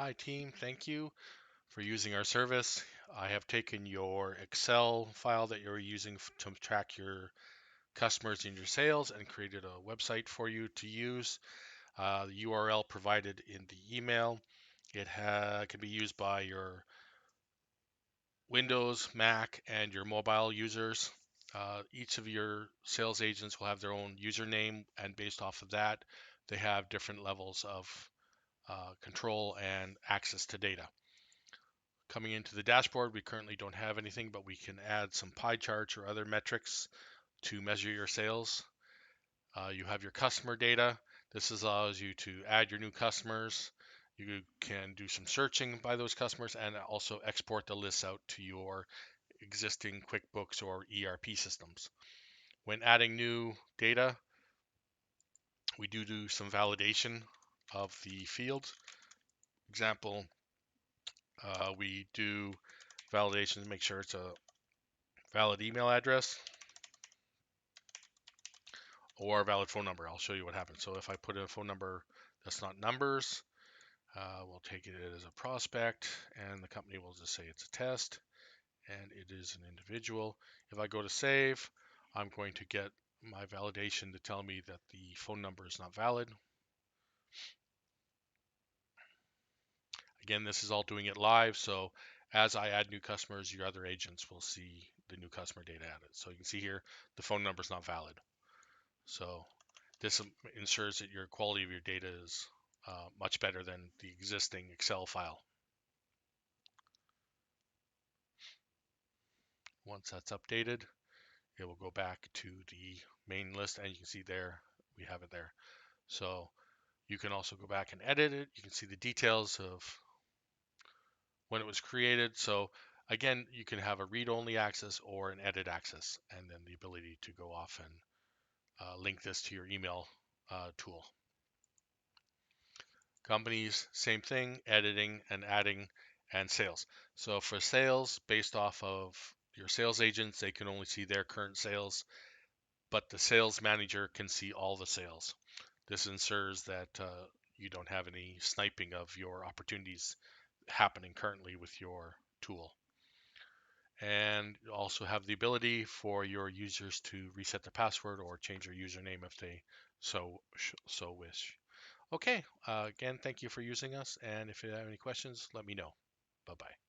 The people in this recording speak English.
Hi team, thank you for using our service. I have taken your Excel file that you're using to track your customers and your sales and created a website for you to use. The URL provided in the email. It can be used by your Windows, Mac, and your mobile users. Each of your sales agents will have their own username, and based off of that, they have different levels of control and access to data. Coming into the dashboard, we currently don't have anything, but we can add some pie charts or other metrics to measure your sales. You have your customer data. This allows you to add your new customers. You can do some searching by those customers and also export the lists out to your existing QuickBooks or ERP systems. When adding new data, we do some validation of the fields. Example, we do validation to make sure it's a valid email address or a valid phone number. I'll show you what happens. So if I put in a phone number that's not numbers, we'll take it as a prospect, and the company will just say it's a test, and it is an individual. If I go to save, I'm going to get my validation to tell me that the phone number is not valid. Again, this is all doing it live, so as I add new customers, your other agents will see the new customer data added. So you can see here, the phone number is not valid. So this ensures that your quality of your data is much better than the existing Excel file. Once that's updated, it will go back to the main list, and you can see there, we have it there. So you can also go back and edit it. You can see the details of when it was created. So again, you can have a read-only access or an edit access, and then the ability to go off and link this to your email tool. Companies, same thing, editing and adding and sales. So for sales, based off of your sales agents, they can only see their current sales, but the sales manager can see all the sales. This ensures that you don't have any sniping of your opportunities happening currently with your tool. And you also have the ability for your users to reset the password or change their username if they so wish. Okay, again, thank you for using us. And if you have any questions, let me know. Bye bye.